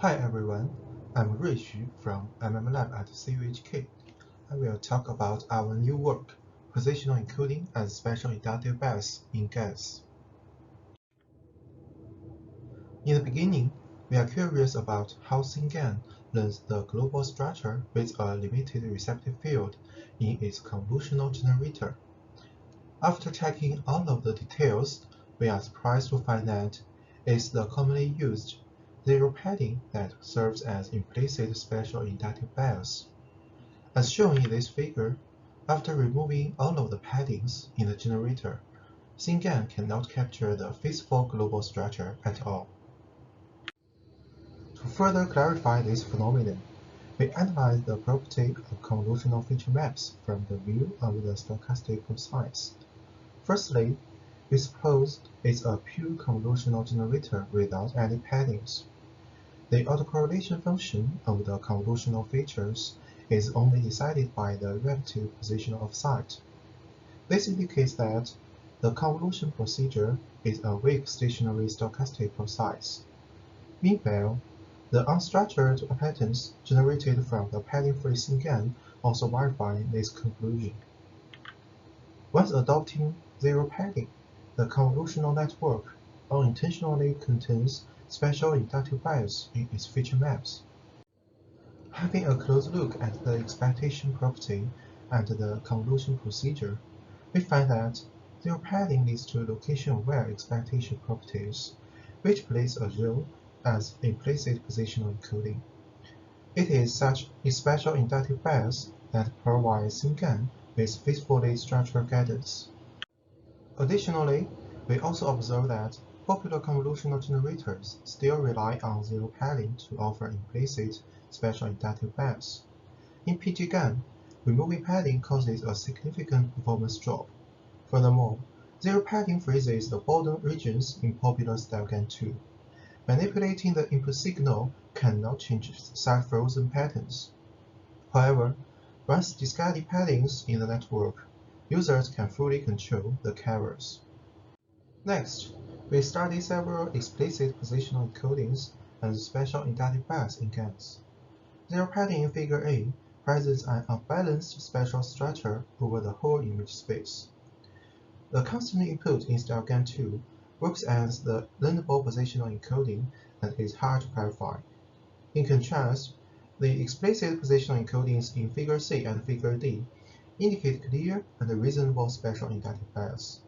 Hi everyone, I'm Rui Xu from Lab at CUHK. I will talk about our new work, Positional Encoding and Spatial Inductive Bias in GANs. In the beginning, we are curious about how SinGAN learns the global structure with a limited receptive field in its convolutional generator. After checking all of the details, we are surprised to find that it's the commonly used zero padding that serves as implicit spatial inductive bias. As shown in this figure, after removing all of the paddings in the generator, SinGAN cannot capture the physical global structure at all. To further clarify this phenomenon, we analyze the property of convolutional feature maps from the view of the stochastic process. Firstly, we suppose it's a pure convolutional generator without any paddings. The autocorrelation function of the convolutional features is only decided by the relative position of sight. This indicates that the convolution procedure is a weak stationary stochastic process. Meanwhile, the unstructured patterns generated from the padding-free SinGAN also verify this conclusion. Once adopting zero padding, the convolutional network unintentionally contains spatial inductive bias in its feature maps. Having a close look at the expectation property and the convolution procedure, we find that zero padding leads to location-aware expectation properties, which plays a role as implicit positional encoding. It is such a spatial inductive bias that provides SinGAN with faithfully structured guidance. Additionally, we also observe that popular convolutional generators still rely on zero padding to offer implicit spatial inductive bias. In PGGAN, removing padding causes a significant performance drop. Furthermore, zero padding freezes the border regions in popular style GAN 2. Manipulating the input signal cannot change side-frozen patterns. However, once discarding paddings in the network, users can fully control the carriers. Next, we study several explicit positional encodings and spatial inductive bias in GANs. Zero padding in Figure A presents an unbalanced spatial structure over the whole image space. The constant input in style GAN 2 works as the learnable positional encoding and is hard to clarify. In contrast, the explicit positional encodings in Figure C and Figure D indicate clear and reasonable spatial inductive bias.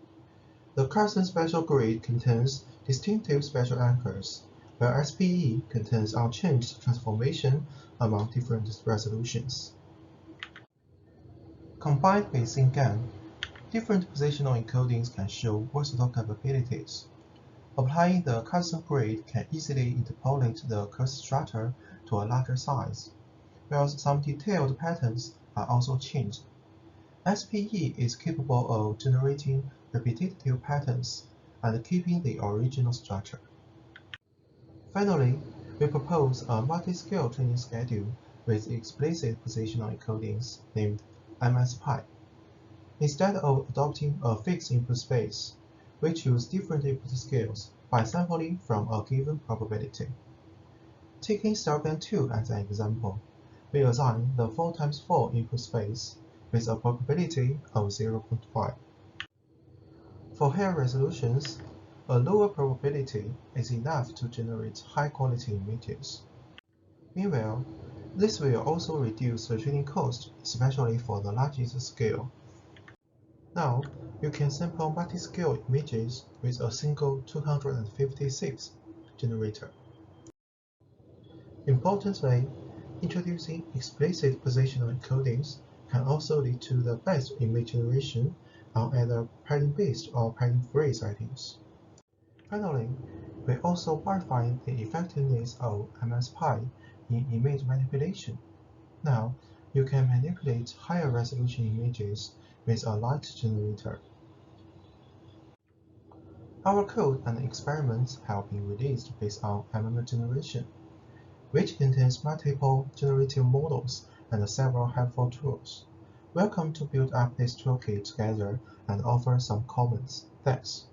The Carson spatial grid contains distinctive spatial anchors, while SPE contains unchanged transformation among different resolutions. Combined with SinGAN, different positional encodings can show versatile capabilities. Applying the Carson grid can easily interpolate the cursor structure to a larger size, while some detailed patterns are also changed. SPE is capable of generating repetitive patterns and keeping the original structure. Finally, we propose a multi-scale training schedule with explicit positional encodings named MSPi. Instead of adopting a fixed input space, we choose different input scales by sampling from a given probability. Taking style GAN 2 as an example, we assign the 4x4 input space with a probability of 0.5. For higher resolutions, a lower probability is enough to generate high-quality images. Meanwhile, this will also reduce the training cost, especially for the largest scale. Now, you can sample multi-scale images with a single 256 generator. Importantly, introducing explicit positional encodings can also lead to the best image generation on either padding-based or padding-free settings. Finally, we also verify the effectiveness of MSPi in image manipulation. Now, you can manipulate higher resolution images with a light generator. Our code and experiments have been released based on MML generation, which contains multiple generative models and several helpful tools. Welcome to build up this toolkit together and offer some comments. Thanks.